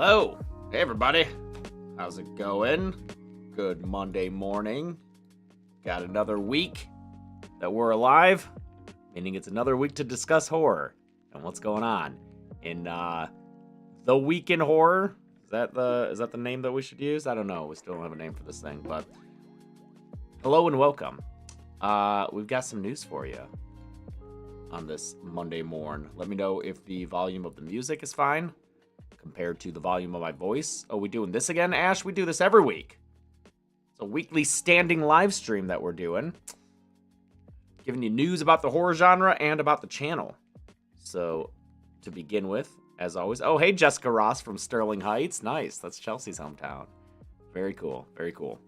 Hello. Hey, everybody. How's it going? Good Monday morning. Got another week that we're alive, meaning it's another week to discuss horror and what's going on in the week in horror. Is that the name that we should use? I don't know. We still don't have a name for this thing, but hello and welcome. We've got some news for you on this Monday morn. Let me know if the volume of the music is fine compared to the volume of my voice. Oh, we doing this again, Ash? We do this every week. It's a weekly standing live stream that we're doing. Giving you news about the horror genre and about the channel. So, to begin with, as always... Oh, hey, Jessica Ross from Sterling Heights. Nice. That's Chelsea's hometown. Very cool. Very cool.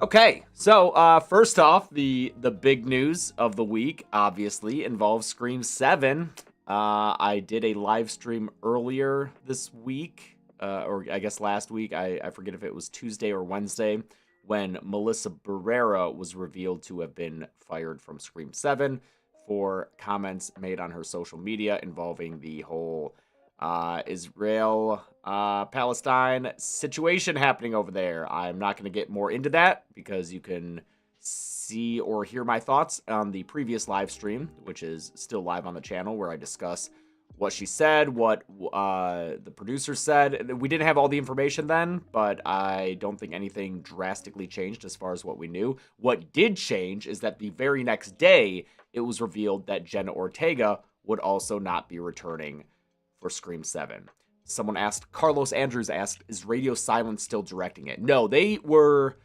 Okay, so first off, the big news of the week, obviously, involves Scream 7. I did a live stream earlier this week, or I guess last week. I forget if it was Tuesday or Wednesday, when Melissa Barrera was revealed to have been fired from Scream 7 for comments made on her social media involving the whole Israel-Palestine situation happening over there. I'm not going to get more into that because you can see or hear my thoughts on the previous live stream, which is still live on the channel, where I discuss what she said, what the producer said. We didn't have all the information then, but I don't think anything drastically changed as far as what we knew. What did change is that the very next day, it was revealed that Jenna Ortega would also not be returning for Scream 7. Someone asked, Carlos Andrews asked, is Radio Silence still directing it? No, they were,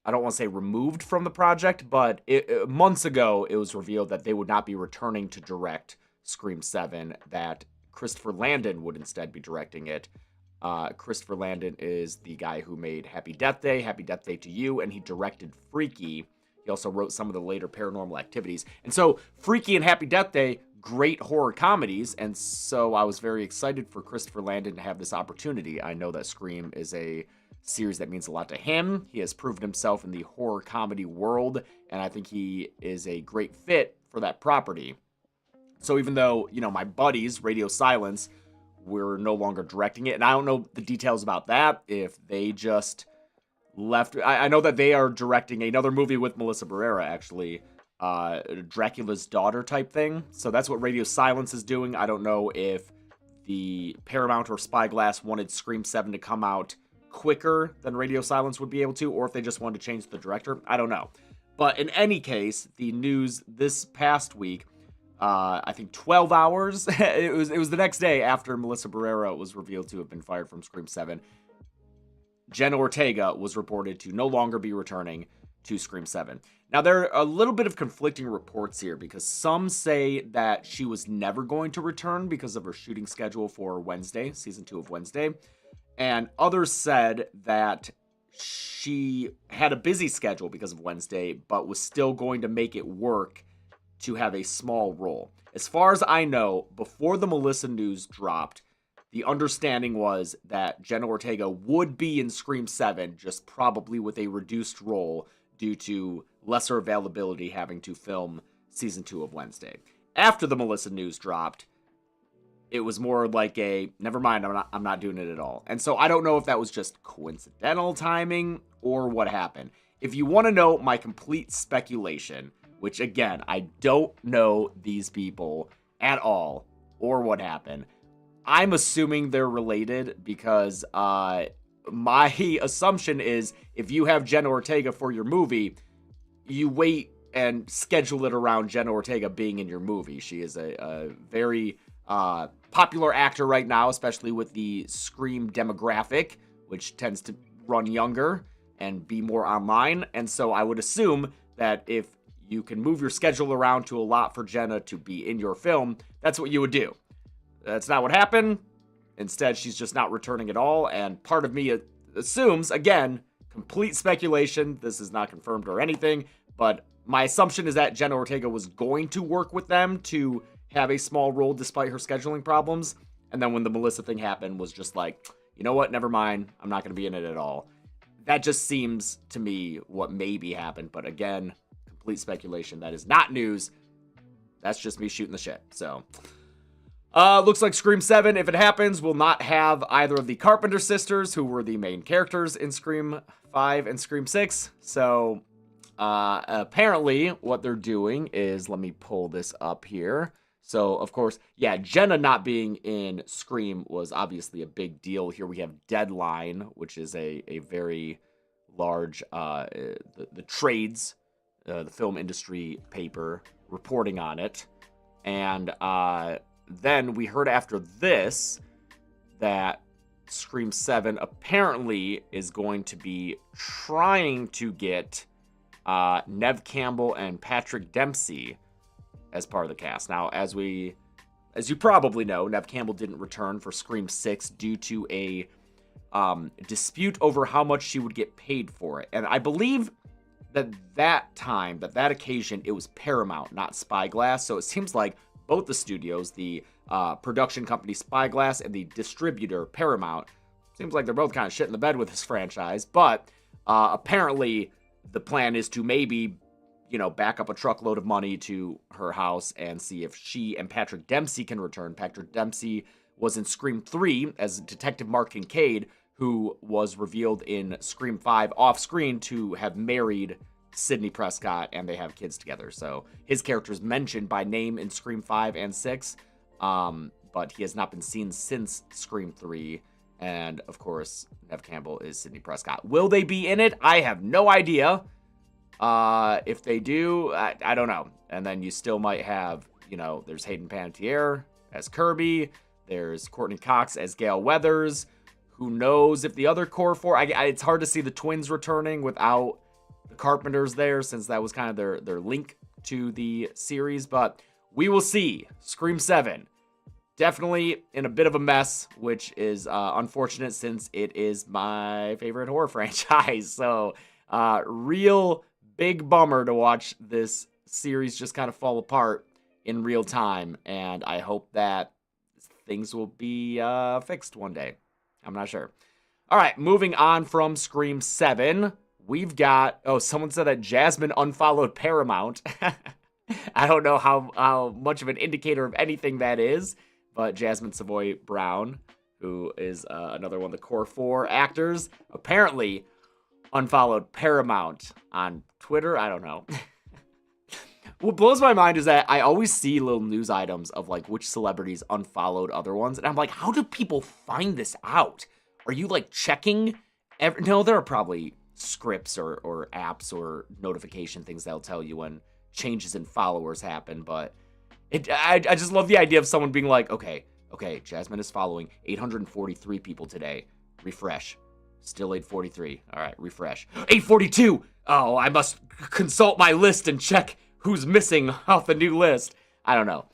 I don't want to say removed from the project, but months ago, it was revealed that they would not be returning to direct Scream 7, that Christopher Landon would instead be directing it. Christopher Landon is the guy who made Happy Death Day to You, and he directed Freaky. He also wrote some of the later Paranormal Activities. And so Freaky and Happy Death Day, great horror comedies, and so I was very excited for Christopher Landon to have this opportunity. I know that Scream is a series that means a lot to him. He has proven himself in the horror comedy world, and I think he is a great fit for that property. So even though, you know, my buddies, Radio Silence, were no longer directing it, and I don't know the details about that, if they just left. I know that they are directing another movie with Melissa Barrera, actually, Dracula's Daughter type thing. So that's what Radio Silence is doing. I don't know if the Paramount or Spyglass wanted Scream 7 to come out quicker than Radio Silence would be able to, or if they just wanted to change the director. I don't know. But in any case, the news this past week, I think 12 hours, it was the next day after Melissa Barrera was revealed to have been fired from Scream 7, Jenna Ortega was reported to no longer be returning to Scream 7. Now, there are a little bit of conflicting reports here, because some say that she was never going to return because of her shooting schedule for Wednesday, season 2 of Wednesday. And others said that she had a busy schedule because of Wednesday, but was still going to make it work to have a small role. As far as I know, before the Melissa news dropped, the understanding was that Jenna Ortega would be in Scream 7, just probably with a reduced role due to lesser availability having to film season 2 of Wednesday. After the Melissa news dropped, it was more like a, never mind, I'm not doing it at all. And so I don't know if that was just coincidental timing or what happened. If you want to know my complete speculation, which again, I don't know these people at all or what happened, I'm assuming they're related because my assumption is if you have Jenna Ortega for your movie, you wait and schedule it around Jenna Ortega being in your movie. She is a very popular actor right now, especially with the Scream demographic, which tends to run younger and be more online. And so I would assume that if you can move your schedule around to allot for Jenna to be in your film, that's what you would do. That's not what happened. Instead, she's just not returning at all. And part of me assumes, again, complete speculation, this is not confirmed or anything, but my assumption is that Jenna Ortega was going to work with them to have a small role despite her scheduling problems. And then when the Melissa thing happened, was just like, you know what, never mind, I'm not going to be in it at all. That just seems to me what maybe happened. But again, complete speculation. That is not news. That's just me shooting the shit. So, Looks like Scream 7, if it happens, will not have either of the Carpenter sisters, who were the main characters in Scream 5 and Scream 6. So, apparently, what they're doing is, let me pull this up here. So, of course, yeah, Jenna not being in Scream was obviously a big deal. Here we have Deadline, which is a very large, the trades, the film industry paper, reporting on it. And, then we heard after this that Scream 7 apparently is going to be trying to get Neve Campbell and Patrick Dempsey as part of the cast. Now, as you probably know, Neve Campbell didn't return for Scream 6 due to a dispute over how much she would get paid for it. And I believe that occasion, it was Paramount, not Spyglass. So it seems like both the studios, the production company Spyglass and the distributor Paramount, seems like they're both kind of shit in the bed with this franchise. But apparently the plan is to maybe, back up a truckload of money to her house and see if she and Patrick Dempsey can return. Patrick Dempsey was in Scream 3 as Detective Mark Kincaid, who was revealed in Scream 5 off-screen to have married Sidney Prescott, and they have kids together. So his character is mentioned by name in Scream 5 and 6, but he has not been seen since Scream 3. And, of course, Neve Campbell is Sidney Prescott. Will they be in it? I have no idea. If they do, I don't know. And then you still might have, there's Hayden Panettiere as Kirby. There's Courtney Cox as Gale Weathers. Who knows if the other core four... it's hard to see the twins returning without the Carpenters there, since that was kind of their link to the series. But we will see. Scream 7. Definitely in a bit of a mess, which is unfortunate since it is my favorite horror franchise. So, real big bummer to watch this series just kind of fall apart in real time. And I hope that things will be fixed one day. I'm not sure. All right, moving on from Scream 7. We've got... someone said that Jasmine unfollowed Paramount. I don't know how much of an indicator of anything that is, but Jasmine Savoy Brown, who is another one of the core 4 actors, apparently unfollowed Paramount on Twitter. I don't know. What blows my mind is that I always see little news items of like which celebrities unfollowed other ones, and I'm like, how do people find this out? Are you like checking? No, there are probably scripts or apps or notification things that'll tell you when changes in followers happen, but I just love the idea of someone being like, okay, Jasmine is following 843 people today. Refresh. Still 843. All right, refresh. 842! Oh, I must consult my list and check who's missing off the new list. I don't know.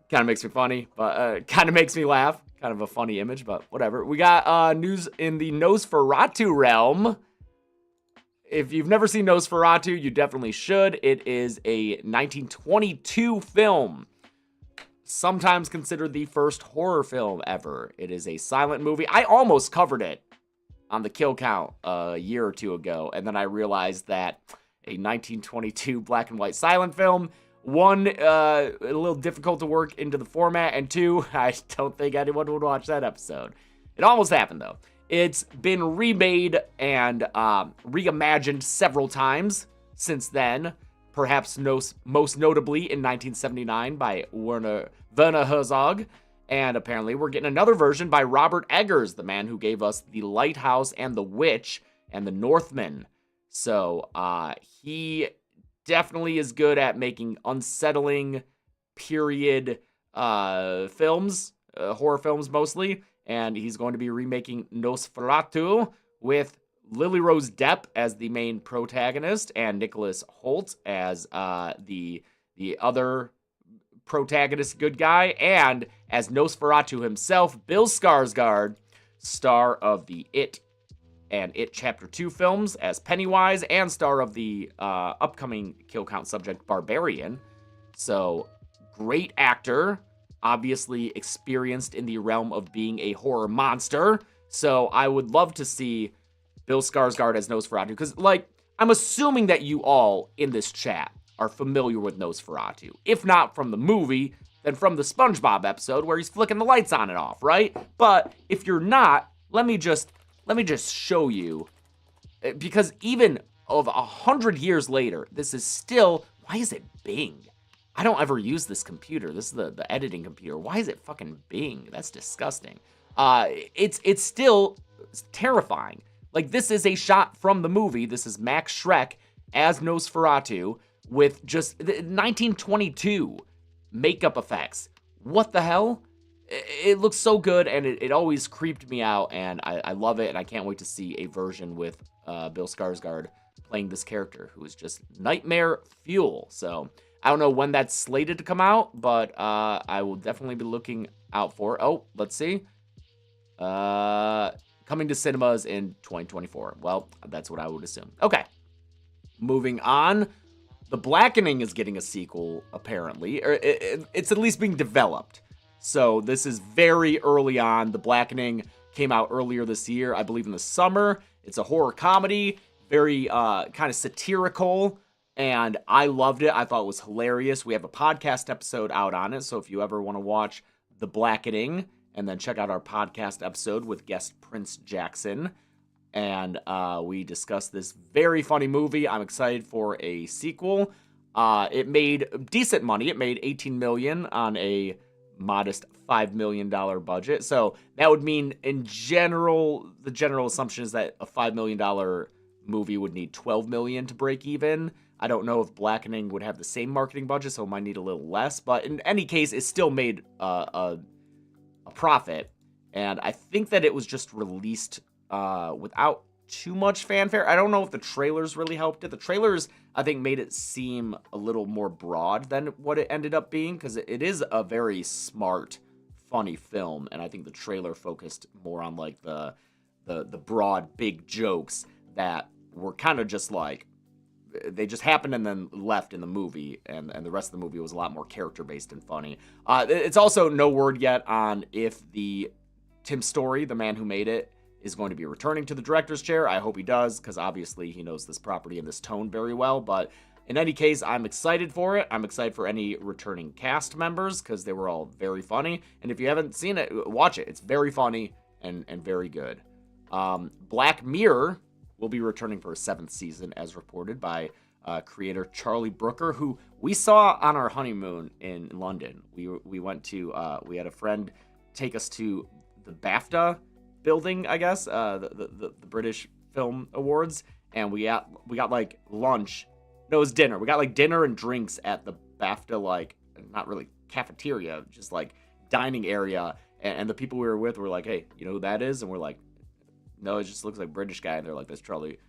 Kind of makes me funny, but kind of makes me laugh. Kind of a funny image, but whatever. We got news in the Nosferatu realm. If you've never seen Nosferatu, you definitely should. It is a 1922 film, sometimes considered the first horror film ever. It is a silent movie. I almost covered it on the kill count a year or two ago, and then I realized that a 1922 black and white silent film, one, a little difficult to work into the format, and two, I don't think anyone would watch that episode. It almost happened, though. It's been remade and reimagined several times since then, perhaps most notably in 1979 by Werner Herzog. And apparently we're getting another version by Robert Eggers, the man who gave us The Lighthouse and The Witch and The Northman. So he definitely is good at making unsettling period films, horror films mostly. And he's going to be remaking Nosferatu with Lily Rose Depp as the main protagonist and Nicholas Hoult as the other protagonist good guy, and as Nosferatu himself, Bill Skarsgård, star of the It and It Chapter 2 films as Pennywise, and star of the upcoming kill count subject Barbarian. So, great actor, obviously experienced in the realm of being a horror monster. So I would love to see Bill Skarsgård as Nosferatu, because, like, I'm assuming that you all in this chat are familiar with Nosferatu. If not from the movie, than from the SpongeBob episode where he's flicking the lights on and off, right? But if you're not, let me just show you, because even of 100 years later, this is still, why is it Bing? I don't ever use this computer. This is the editing computer. Why is it fucking Bing? That's disgusting. It's still terrifying. Like, this is a shot from the movie. This is Max Schreck as Nosferatu with just 1922 makeup effects. What the hell? It looks so good, and it always creeped me out, and I love it, and I can't wait to see a version with Bill Skarsgård playing this character, who is just nightmare fuel. So I don't know when that's slated to come out, but I will definitely be looking out for it. Oh, let's see. Coming to cinemas in 2024. Well, that's what I would assume. Okay. Moving on. The Blackening is getting a sequel, apparently. Or it's at least being developed. So this is very early on. The Blackening came out earlier this year, I believe in the summer. It's a horror comedy, very kind of satirical, and I loved it. I thought it was hilarious. We have a podcast episode out on it, so if you ever want to watch The Blackening, and then check out our podcast episode with guest Prince Jackson, and we discussed this very funny movie. I'm excited for a sequel. It made decent money. It made $18 million on a modest $5 million budget. So that would mean, in general, the general assumption is that a $5 million movie would need $12 million to break even. I don't know if Blackening would have the same marketing budget, so it might need a little less. But in any case, it still made a profit. And I think that it was just released without too much fanfare. I don't know if the trailers really helped it. The trailers, I think, made it seem a little more broad than what it ended up being, because it is a very smart, funny film, and I think the trailer focused more on like the broad, big jokes that were kind of just like, they just happened and then left in the movie, and the rest of the movie was a lot more character-based and funny. It's also no word yet on if Tim Story, the man who made it, is going to be returning to the director's chair. I hope he does, because obviously he knows this property and this tone very well. But in any case, I'm excited for it. I'm excited for any returning cast members, because they were all very funny. And if you haven't seen it, watch it. It's very funny and very good. Black Mirror will be returning for a 7th season, as reported by creator Charlie Brooker, who we saw on our honeymoon in London. We went to, we had a friend take us to the BAFTA building, I guess, the British Film Awards, and we got like lunch. No, it was dinner. We got like dinner and drinks at the BAFTA, like, not really cafeteria, just like dining area. And the people we were with were like, "Hey, you know who that is?" And we're like, "No, it just looks like a British guy." And they're like, "That's Charlie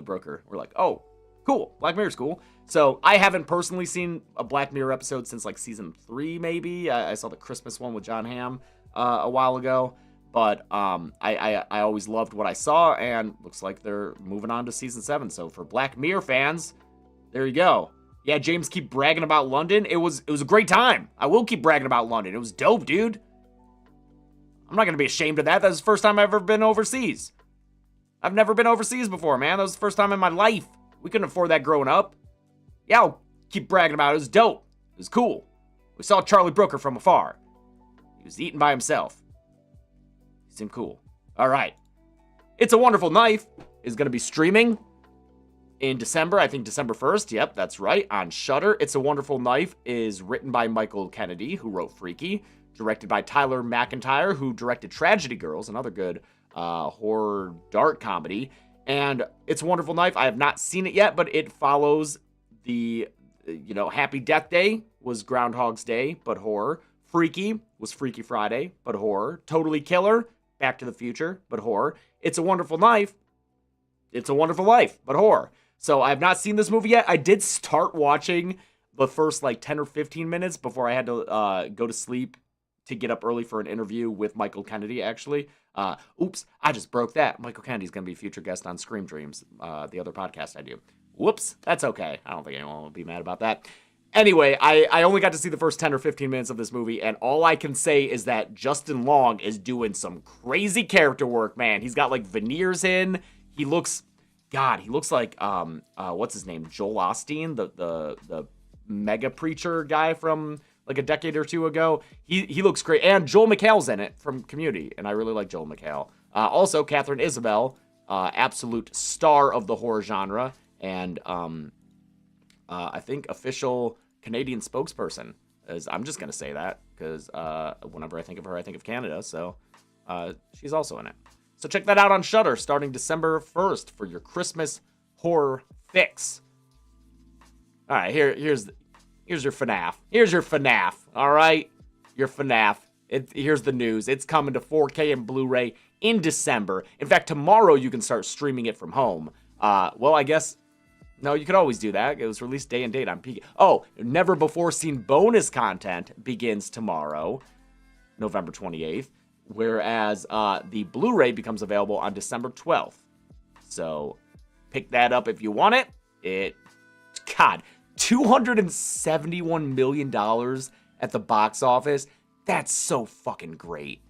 Brooker." We're like, "Oh, cool. Black Mirror's cool." So I haven't personally seen a Black Mirror episode since like season 3, maybe. I saw the Christmas one with John Hamm a while ago. But I always loved what I saw, and looks like they're moving on to season 7. So for Black Mirror fans, there you go. Yeah, James, keep bragging about London. It was a great time. I will keep bragging about London. It was dope, dude. I'm not gonna be ashamed of that. That was the first time I've ever been overseas. I've never been overseas before, man. That was the first time in my life. We couldn't afford that growing up. Yeah, I'll keep bragging about it. It was dope. It was cool. We saw Charlie Brooker from afar. He was eating by himself. Seemed cool. All right. It's a Wonderful Knife is going to be streaming in December. I think December 1st. Yep, that's right. On Shudder. It's a Wonderful Knife is written by Michael Kennedy, who wrote Freaky. Directed by Tyler McIntyre, who directed Tragedy Girls, another good horror dark comedy. And It's a Wonderful Knife. I have not seen it yet, but it follows the, Happy Death Day was Groundhog's Day, but horror. Freaky was Freaky Friday, but horror. Totally Killer, Back to the Future, but horror. It's a Wonderful Knife. It's a Wonderful Life, but horror. So I have not seen this movie yet. I did start watching the first 10 or 15 minutes before I had to go to sleep to get up early for an interview with Michael Kennedy, actually. Oops, I just broke that. Michael Kennedy's going to be a future guest on Scream Dreams, the other podcast I do. Whoops, that's okay. I don't think anyone will be mad about that. Anyway, I only got to see the first 10 or 15 minutes of this movie, and all I can say is that Justin Long is doing some crazy character work, man. He's got, veneers in. He looks like, what's his name? Joel Osteen, the mega preacher guy from, like a decade or two ago. He looks great. And Joel McHale's in it from Community, and I really like Joel McHale. Also, Catherine Isabel, absolute star of the horror genre, and I think official Canadian spokesperson. I'm just going to say that, because whenever I think of her, I think of Canada, so she's also in it. So check that out on Shudder starting December 1st for your Christmas horror fix. All right, here's your FNAF. Here's your FNAF, all right? Your FNAF. Here's the news. It's coming to 4K and Blu-ray in December. In fact, tomorrow you can start streaming it from home. Well, I guess... No, you could always do that. It was released day and date on Peak. Oh, never before seen bonus content begins tomorrow, November 28th. Whereas the Blu-ray becomes available on December 12th. So pick that up if you want it. God, $271 million at the box office. That's so fucking great.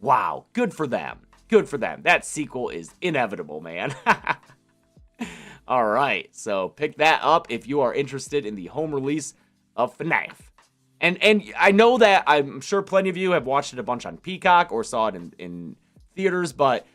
Wow, good for them. Good for them. That sequel is inevitable, man. All right, so pick that up if you are interested in the home release of FNAF. And I know that I'm sure plenty of you have watched it a bunch on Peacock or saw it in theaters, but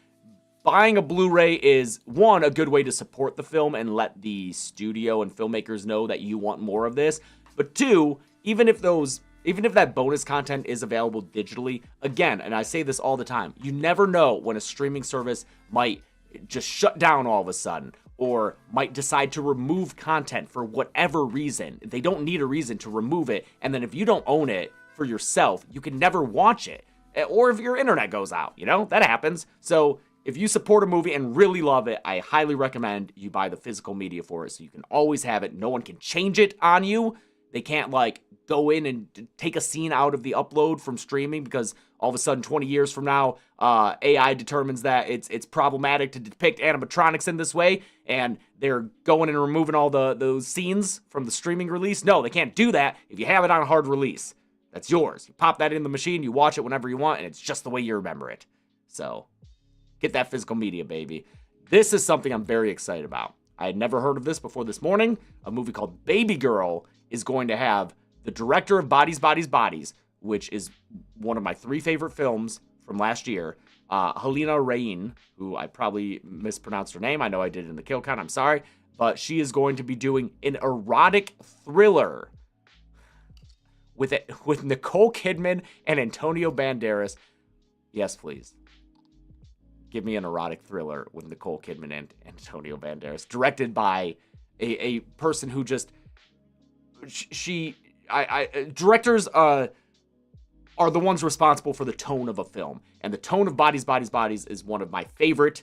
buying a Blu-ray is, one, a good way to support the film and let the studio and filmmakers know that you want more of this. But two, even if that bonus content is available digitally, again, and I say this all the time, you never know when a streaming service might just shut down all of a sudden, or might decide to remove content for whatever reason. They don't need a reason to remove it, and then if you don't own it for yourself, you can never watch it. Or if your internet goes out, that happens. So if you support a movie and really love it, I highly recommend you buy the physical media for it so you can always have it. No one can change it on you. They can't go in and take a scene out of the upload from streaming because all of a sudden 20 years from now, AI determines that it's problematic to depict animatronics in this way, and they're going and removing all those scenes from the streaming release. No, they can't do that if you have it on a hard release. That's yours. You pop that in the machine, you watch it whenever you want, and it's just the way you remember it. So get that physical media, baby. This is something I'm very excited about. I had never heard of this before this morning. A movie called Baby Girl is going to have the director of Bodies, Bodies, Bodies, which is one of my 3 favorite films from last year, Helena Rain, who I probably mispronounced her name. I know I did it in the kill count. I'm sorry. But she is going to be doing an erotic thriller with Nicole Kidman and Antonio Banderas. Yes, please. Give me an erotic thriller with Nicole Kidman and Antonio Banderas, directed by a person who just... Directors are the ones responsible for the tone of a film, and the tone of Bodies, Bodies, Bodies is one of my favorite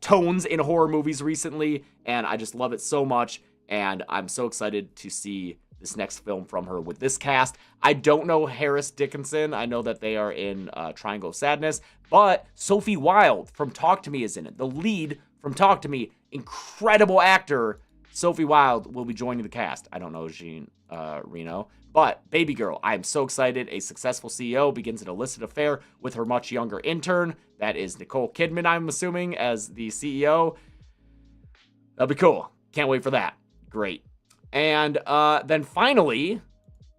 tones in horror movies recently, and I just love it so much, and I'm so excited to see this next film from her with this cast. I don't know Harris Dickinson. I know that they are in Triangle of Sadness, but Sophie Wilde from Talk to Me is in it. The lead from Talk to Me, incredible actor, Sophie Wilde will be joining the cast. I don't know Jean Reno. But Baby Girl, I am so excited. A successful CEO begins an illicit affair with her much younger intern. That is Nicole Kidman, I'm assuming, as the CEO. That'll be cool. Can't wait for that. Great. And then finally,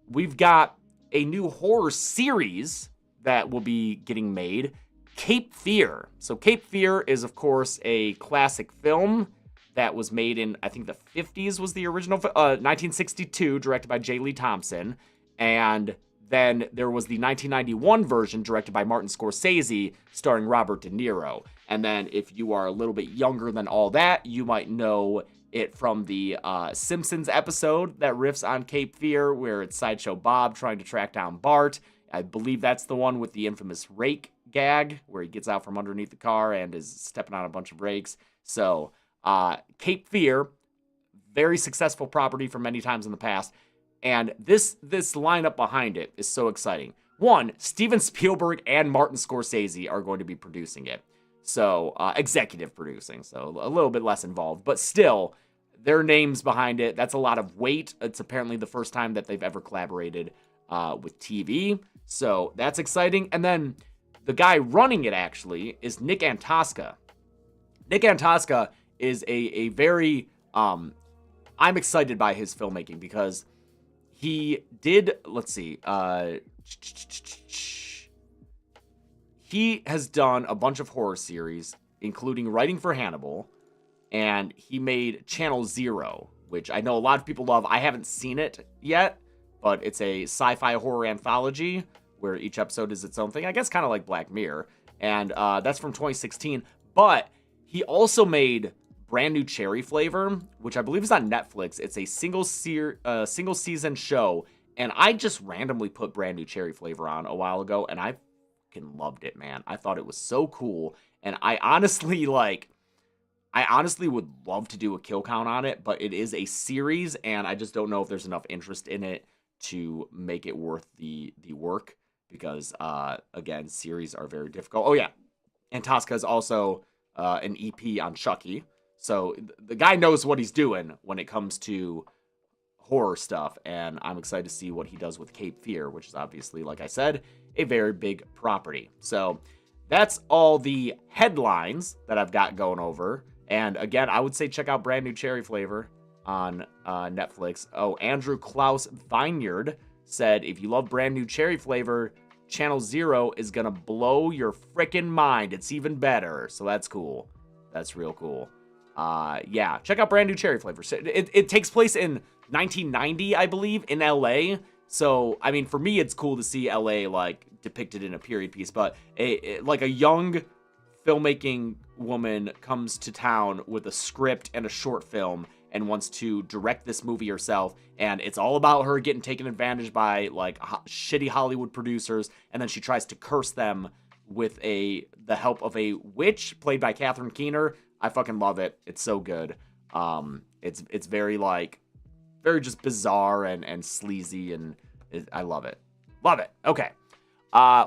we've got a new horror series that will be getting made, Cape Fear. So Cape Fear is, of course, a classic film that was made in, I think, the 50s was the original, 1962, directed by J. Lee Thompson. And then there was the 1991 version directed by Martin Scorsese, starring Robert De Niro. And then if you are a little bit younger than all that, you might know it from the Simpsons episode that riffs on Cape Fear, where it's Sideshow Bob trying to track down Bart. I believe that's the one with the infamous rake gag, where he gets out from underneath the car and is stepping on a bunch of rakes. So... Cape Fear, very successful property from many times in the past, and this lineup behind it is so exciting. One, Steven Spielberg and Martin Scorsese are going to be producing it, so executive producing, so a little bit less involved, but still, their names behind it. That's a lot of weight. It's apparently the first time that they've ever collaborated with TV, so that's exciting. And then the guy running it actually is Nick Antosca. Nick Antosca is a very, I'm excited by his filmmaking because he did, let's see, he has done a bunch of horror series, including writing for Hannibal, and he made Channel Zero, which I know a lot of people love. I haven't seen it yet, but it's a sci-fi horror anthology where each episode is its own thing. I guess kind of like Black Mirror, and that's from 2016. But he also made Brand New Cherry Flavor, which I believe is on Netflix. It's a single season show, and I just randomly put Brand New Cherry Flavor on a while ago, and I fucking loved it, man. I thought it was so cool, and I honestly would love to do a kill count on it, but it is a series, and I just don't know if there's enough interest in it to make it worth the work, because again, series are very difficult. Oh yeah, and Tosca is also an EP on Chucky, so the guy knows what he's doing when it comes to horror stuff, and I'm excited to see what he does with Cape Fear, which is obviously, like I said, a very big property. So that's all the headlines that I've got going over. And again, I would say check out Brand New Cherry Flavor on Netflix. Oh, Andrew Klaus Vineyard said, if you love Brand New Cherry Flavor, Channel Zero is going to blow your frickin' mind. It's even better. So that's cool. That's real cool. Yeah, check out Brand New Cherry Flavor. It takes place in 1990, I believe, in LA. So, I mean, for me, it's cool to see LA, like, depicted in a period piece. But, like, a young filmmaking woman comes to town with a script and a short film and wants to direct this movie herself, and it's all about her getting taken advantage by like shitty Hollywood producers, and then she tries to curse them with the help of a witch played by Catherine Keener. I fucking love it. It's so good. It's very very just bizarre and sleazy, and I love it. Love it. Okay.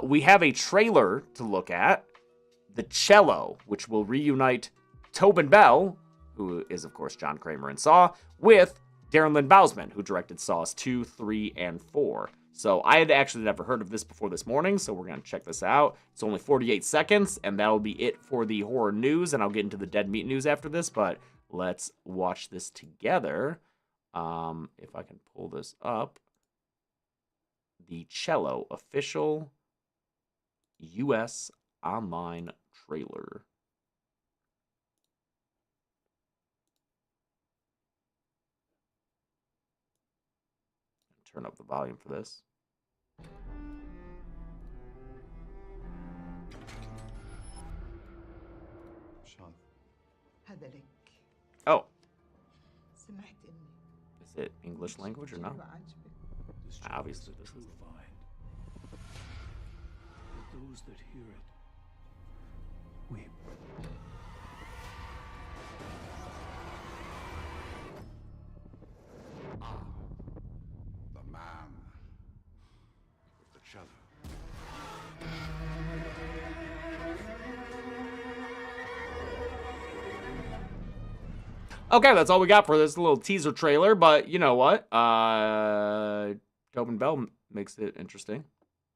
We have a trailer to look at. The Cello, which will reunite Tobin Bell, who is, of course, John Kramer in Saw, with Darren Lynn Bousman, who directed Saws 2, 3, and 4. So I had actually never heard of this before this morning, so we're going to check this out. It's only 48 seconds, and that'll be it for the horror news, and I'll get into the dead meat news after this, but let's watch this together. If I can pull this up. The Cello official U.S. online trailer. Turn up the volume for this. Oh. Is it English language or not? Obviously this is. Those that hear it weep. The man with the cello. Okay, that's all we got for this little teaser trailer, but you know what? Tobin Bell makes it interesting.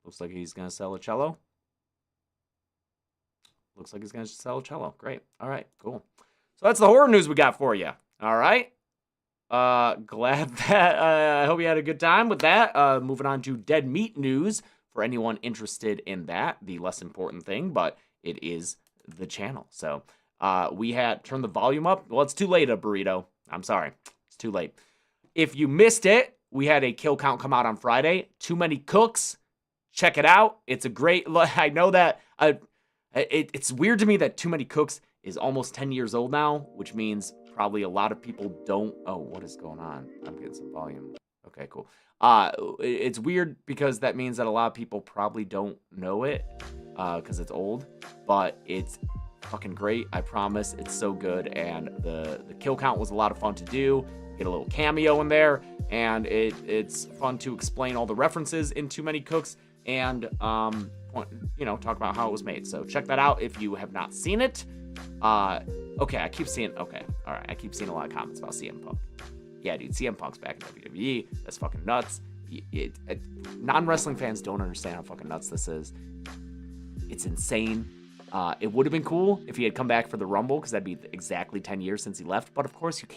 Looks like he's going to sell a cello. Looks like he's going to sell a cello. Great. All right, cool. So that's the horror news we got for you. All right. Glad that, I hope you had a good time with that. Moving on to dead meat news for anyone interested in that. The less important thing, but it is the channel. So we had turned the volume up. Well, it's too late, a burrito. I'm sorry. It's too late. If you missed it, we had a kill count come out on Friday. Too Many Cooks. Check it out. It's a great, I know that, it's weird to me that Too Many Cooks is almost 10 years old now, which means probably a lot of people don't, oh, what is going on? I'm getting some volume. Okay, cool. It's weird because that means that a lot of people probably don't know it, because it's old, but it's fucking great. I promise. It's so good, and the kill count was a lot of fun to do. Get a little cameo in there, and it's fun to explain all the references in Too Many Cooks, and you know, talk about how it was made. So check that out if you have not seen it. Okay, I keep seeing, okay, all right, I keep seeing a lot of comments about CM Punk. Yeah, dude, CM Punk's back in WWE. That's fucking nuts. Non-wrestling fans don't understand how fucking nuts this is. It's insane. It would have been cool if he had come back for the Rumble, because that'd be exactly 10 years since he left. But of course, you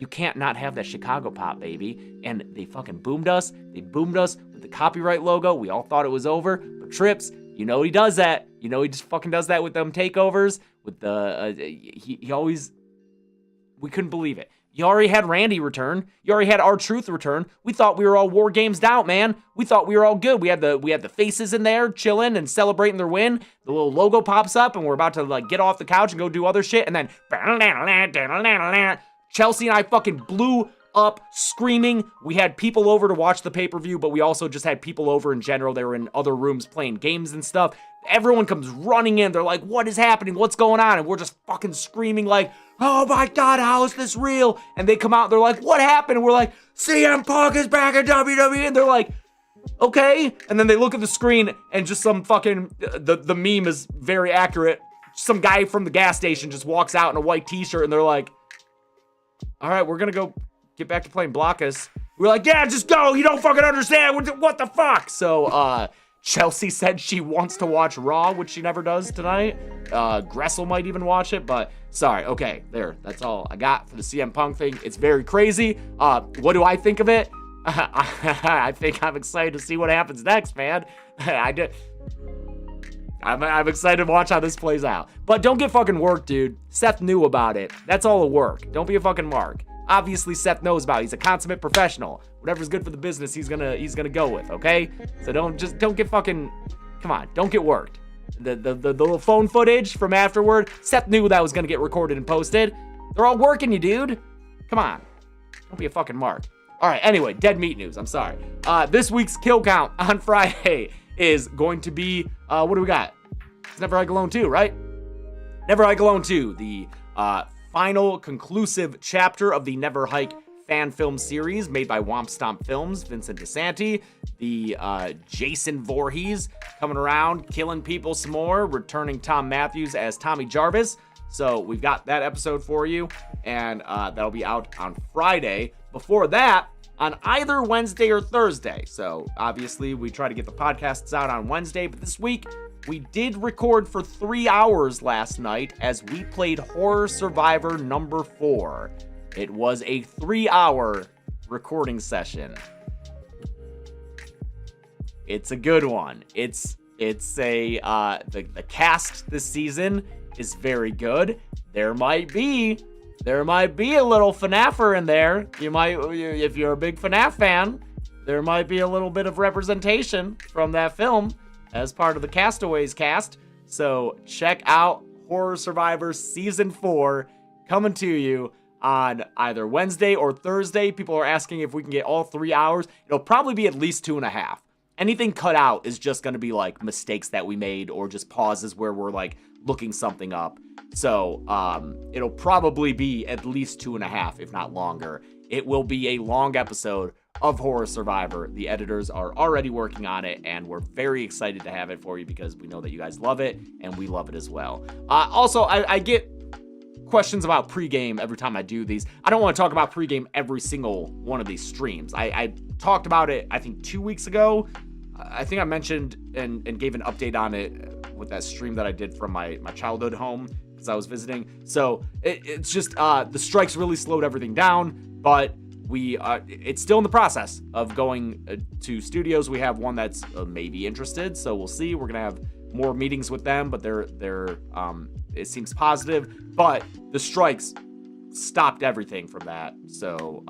You can't not have that Chicago pop, baby. And they fucking boomed us. They boomed us with the copyright logo. We all thought it was over. But Trips, you know he does that. You know he just fucking does that with them takeovers. With the, he always, we couldn't believe it. You already had Randy return. You already had R-Truth return. We thought we were all war games out, man. We thought we were all good. We had the faces in there chilling and celebrating their win. The little logo pops up and we're about to like get off the couch and go do other shit. And then Chelsea and I fucking blew up screaming. We had people over to watch the pay-per-view, but we also just had people over in general. They were in other rooms playing games and stuff. Everyone comes running in. They're like, what is happening? What's going on? And we're just fucking screaming like, oh my God, how is this real? And they come out, they're like, what happened? And we're like, CM Punk is back in WWE. And they're like, okay. And then they look at the screen and just some fucking, the meme is very accurate. Some guy from the gas station just walks out in a white t-shirt and they're like, all right, we're gonna go get back to playing Blockus. We're like, yeah, just go. You don't fucking understand. What the fuck? So, Chelsea said she wants to watch Raw, which she never does tonight. Gressel might even watch it, but sorry. Okay, there. That's all I got for the CM Punk thing. It's very crazy. What do I think of it? I think I'm excited to see what happens next, man. I'm excited to watch how this plays out. But don't get fucking worked, dude. Seth knew about it. That's all a work. Don't be a fucking mark. Obviously, Seth knows about it. He's a consummate professional. Whatever's good for the business, he's gonna go with, okay? So don't get fucking, come on, don't get worked. The little phone footage from afterward, Seth knew that was gonna get recorded and posted. They're all working you, dude. Come on, don't be a fucking mark. All right, anyway, dead meat news, I'm sorry. This week's kill count on Friday is going to be, what do we got? It's Never Hike Alone 2, right? Never Hike Alone 2, the final conclusive chapter of the Never Hike fan film series made by Womp Stomp Films, Vincent DeSanti, the Jason Voorhees coming around, killing people some more, returning Tom Matthews as Tommy Jarvis. So we've got that episode for you, and that'll be out on Friday. Before that, on either Wednesday or Thursday. So obviously we try to get the podcasts out on Wednesday, but this week we did record for 3 hours last night as we played Horror Survivor number 4. It was a 3-hour recording session. It's a good one. It's a the cast this season is very good. There might be a little FNAFer in there. You might, if you're a big FNAF fan, there might be a little bit of representation from that film as part of the Castaways cast. So check out Horror Survivor Season 4 coming to you on either Wednesday or Thursday. People are asking if we can get all 3 hours. It'll probably be at least 2.5. Anything cut out is just going to be like mistakes that we made or just pauses where we're like looking something up. So it'll probably be at least 2.5, if not longer. It will be a long episode of Horror Survivor. The editors are already working on it, and we're very excited to have it for you because we know that you guys love it, and we love it as well. Also, I get questions about pregame every time I do these. I don't want to talk about pregame every single one of these streams. I talked about it, I think, 2 weeks ago. I think I mentioned and gave an update on it with that stream that I did from my childhood home because I was visiting. So it's just the strikes really slowed everything down, but it's still in the process of going to studios. We have one that's maybe interested, so we'll see. We're gonna have more meetings with them, but they're it seems positive. But the strikes stopped everything from that, so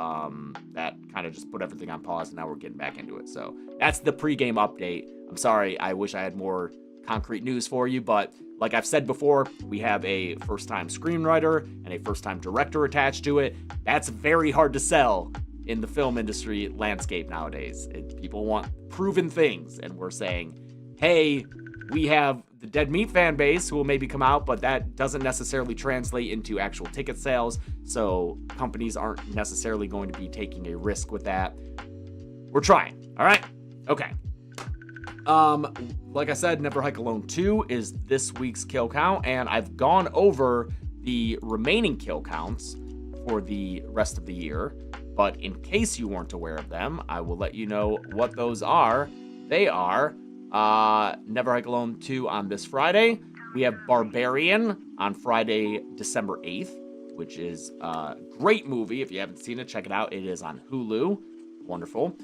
that kind of just put everything on pause, and now we're getting back into it. So that's the pregame update. I'm sorry, I wish I had more concrete news for you, but like I've said before, we have a first-time screenwriter and a first-time director attached to it. That's very hard to sell in the film industry landscape nowadays. People want proven things, and we're saying, hey, we have the Dead Meat fan base who will maybe come out, but that doesn't necessarily translate into actual ticket sales, so companies aren't necessarily going to be taking a risk with that. We're trying, all right? Okay. Like I said, Never Hike Alone 2 is this week's kill count, and I've gone over the remaining kill counts for the rest of the year, but in case you weren't aware of them, I will let you know what those are. They are Never Hike Alone 2 on this Friday. We have Barbarian on Friday, December 8th, which is a great movie. If you haven't seen it, check it out. It is on Hulu. Wonderful.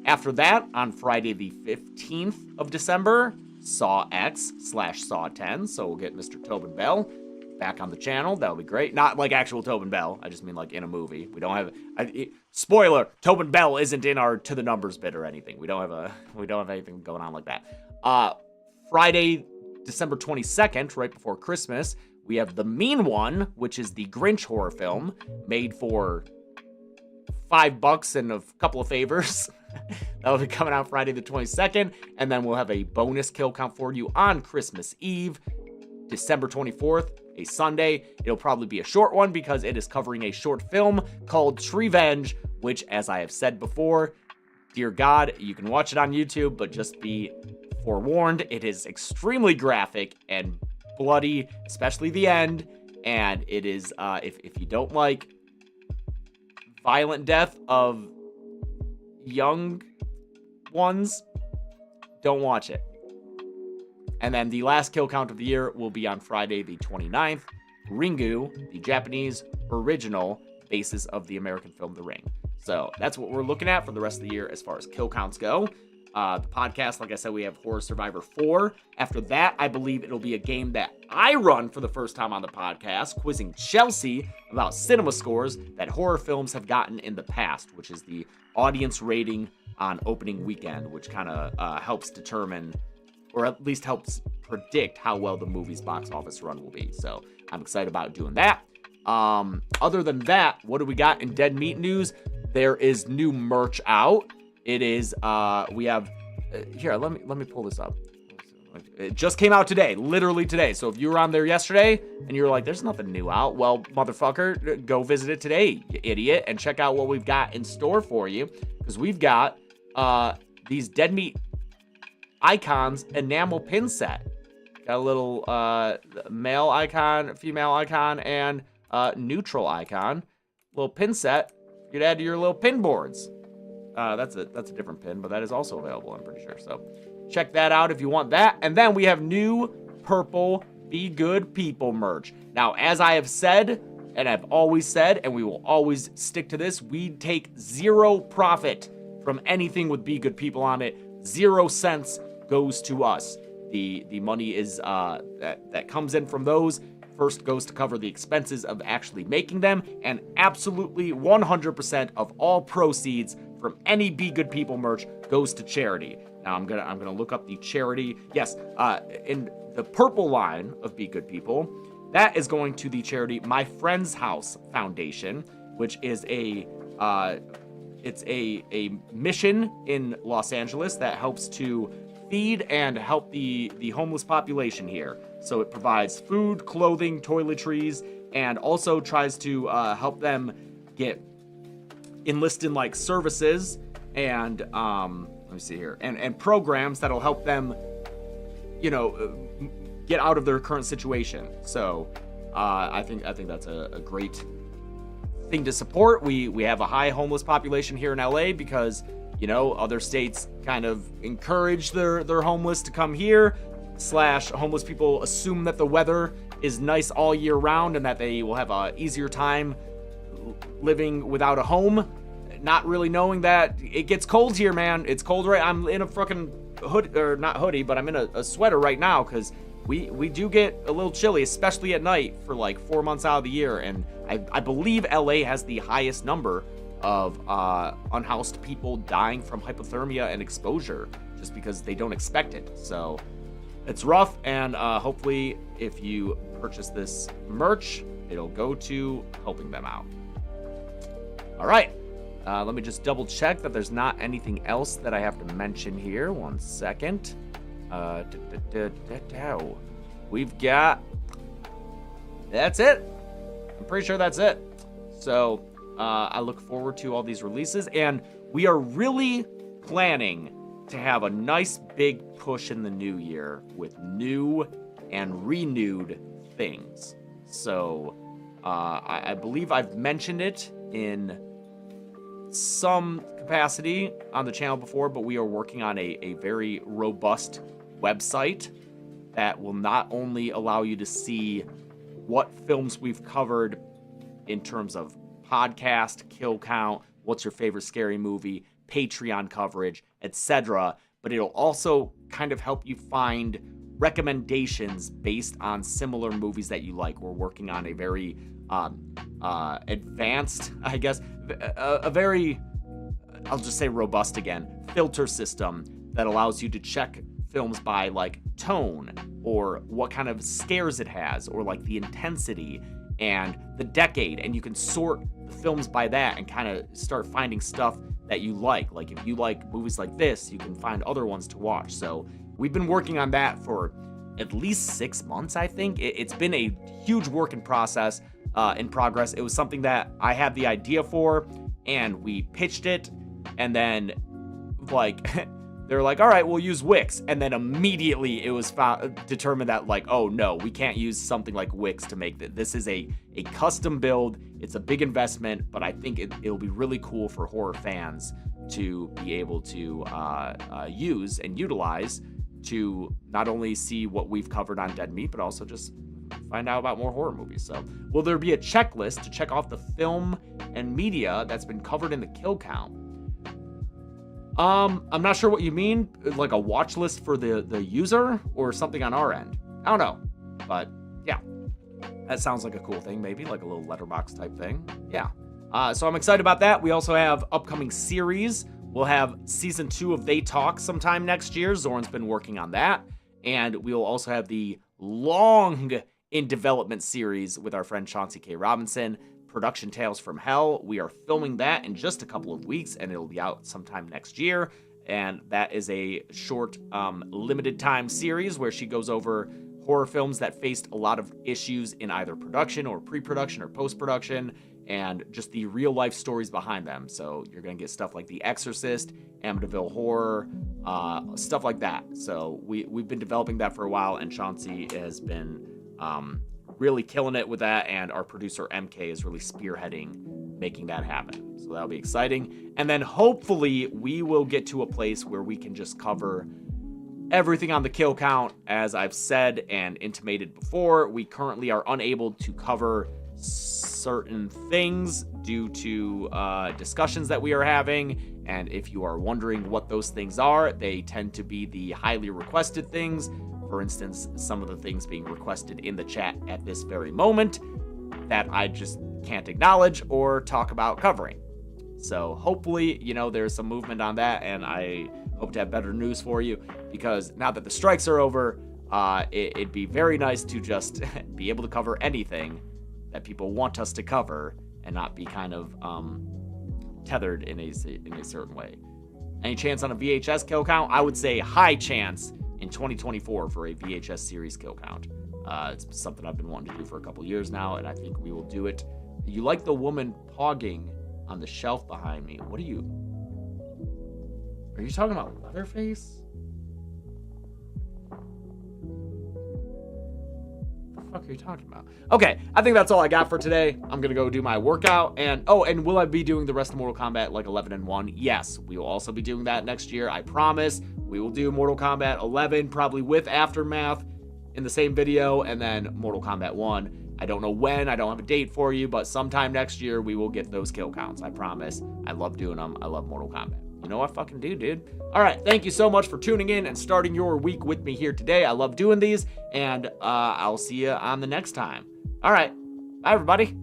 After that, on Friday the 15th of December, Saw X/Saw 10. So we'll get Mr. Tobin Bell back on the channel. That'll be great. Not like actual Tobin Bell. I just mean like in a movie. We don't have spoiler, Tobin Bell isn't in our To the Numbers bit or anything. We don't have anything going on like that. Friday, December 22nd, right before Christmas, we have The Mean One, which is the Grinch horror film made for $5 and a couple of favors. That'll be coming out Friday the 22nd, and then we'll have a bonus kill count for you on Christmas Eve, December 24th, a Sunday. It'll probably be a short one because it is covering a short film called Treevenge, which, as I have said before, dear God, you can watch it on YouTube, but just be forewarned, it is extremely graphic and bloody, especially the end, and it is, if you don't like violent death of young ones, don't watch it. And then the last kill count of the year will be on Friday the 29th, Ringu, the Japanese original basis of the American film The Ring. So that's what we're looking at for the rest of the year as far as kill counts go. The podcast, like I said, we have Horror Survivor 4. After that, I believe it'll be a game that I run for the first time on the podcast, quizzing Chelsea about cinema scores that horror films have gotten in the past, which is the audience rating on opening weekend, which kind of helps determine, or at least helps predict how well the movie's box office run will be. So I'm excited about doing that. Other than that, what do we got in Dead Meat news? There is new merch out. It is, we have, here, let me pull this up. It just came out today, literally today. So if you were on there yesterday and you were like, there's nothing new out, well, motherfucker, go visit it today, you idiot, and check out what we've got in store for you. Because we've got these Dead Meat Icons enamel pin set. Got a little male icon, female icon, and neutral icon. Little pin set you could add to your little pin boards. That's a different pin, but that is also available, I'm pretty sure. So check that out if you want that. And then we have new purple Be Good People merch. Now, as I have said, and I've always said, and we will always stick to this, we take zero profit from anything with Be Good People on it. 0 cents goes to us. The money is that comes in from those first goes to cover the expenses of actually making them, and absolutely 100% of all proceeds from any Be Good People merch goes to charity. Now I'm gonna look up the charity. Yes, in the purple line of Be Good People, that is going to the charity My Friend's House Foundation, which is it's a mission in Los Angeles that helps to feed and help the homeless population here. So it provides food, clothing, toiletries, and also tries to help them get enlist in like services and let me see here, and programs that'll help them, get out of their current situation. So I think that's a great thing to support. We have a high homeless population here in LA because other states kind of encourage their homeless to come here, / homeless people assume that the weather is nice all year round and that they will have a easier time living without a home, not really knowing that it gets cold here, man. It's cold, right? I'm in a fucking hood, or not hoodie, but I'm in a sweater right now because we do get a little chilly, especially at night for like 4 months out of the year. And I believe LA has the highest number of unhoused people dying from hypothermia and exposure just because they don't expect it. So it's rough, and hopefully if you purchase this merch, it'll go to helping them out. All right, let me just double check that there's not anything else that I have to mention here. 1 second. We've got, that's it. I'm pretty sure that's it. So I look forward to all these releases, and we are really planning to have a nice big push in the new year with new and renewed things. So I believe I've mentioned it in some capacity on the channel before, but we are working on a very robust website that will not only allow you to see what films we've covered in terms of podcast, kill count, what's your favorite scary movie, Patreon coverage, etc. But it'll also kind of help you find recommendations based on similar movies that you like. We're working on a very advanced, I guess, a very, I'll just say robust again, filter system that allows you to check films by like tone or what kind of scares it has or like the intensity and the decade, and you can sort the films by that and kind of start finding stuff that you like. Like if you like movies like this, you can find other ones to watch. So we've been working on that for at least 6 months, I think. It's been a huge work in progress. It was something that I had the idea for, and we pitched it, and then like they're like, all right, we'll use Wix. And then immediately it was determined that like, oh no, we can't use something like Wix to make that. This is a custom build. It's a big investment, but I think it'll be really cool for horror fans to be able to use and utilize to not only see what we've covered on Dead Meat, but also just find out about more horror movies. So will there be a checklist to check off the film and media that's been covered in the kill count? I'm not sure what you mean, like a watch list for the user or something on our end. I don't know, but yeah, that sounds like a cool thing, maybe like a little letterbox type thing. Yeah. So I'm excited about that. We also have upcoming series. We'll have season 2 of They Talk sometime next year. Zoran's been working on that. And we'll also have the long in development series with our friend Chauncey K. Robinson, Production Tales from Hell. We are filming that in just a couple of weeks, and it'll be out sometime next year. And that is a short, limited time series where she goes over horror films that faced a lot of issues in either production or pre-production or post-production, and just the real life stories behind them. So you're going to get stuff like The Exorcist, Amityville Horror, stuff like that. So we've been developing that for a while, and Chauncey has been really killing it with that, and our producer MK is really spearheading making that happen. So that'll be exciting. And then hopefully we will get to a place where we can just cover everything on the kill count. As I've said and intimated before, we currently are unable to cover certain things due to discussions that we are having. And if you are wondering what those things are, they tend to be the highly requested things. For instance, some of the things being requested in the chat at this very moment that I just can't acknowledge or talk about covering. So hopefully, there's some movement on that, and I hope to have better news for you, because now that the strikes are over, it'd be very nice to just be able to cover anything that people want us to cover and not be kind of tethered in a certain way. Any chance on a VHS kill count? I would say high chance in 2024 for a VHS series kill count. It's something I've been wanting to do for a couple years now, and I think we will do it. You like the woman pogging on the shelf behind me. What are you talking about, Leatherface? What the fuck are you talking about? Okay, I think that's all I got for today. I'm gonna go do my workout, and will I be doing the rest of Mortal Kombat like 11 and 1? Yes, we will also be doing that next year, I promise. We will do Mortal Kombat 11, probably with Aftermath in the same video, and then Mortal Kombat 1. I don't know when, I don't have a date for you, but sometime next year we will get those kill counts, I promise. I love doing them. I love Mortal Kombat. You know what I fucking do, dude. All right, thank you so much for tuning in and starting your week with me here today. I love doing these, and I'll see you on the next time. All right, bye everybody.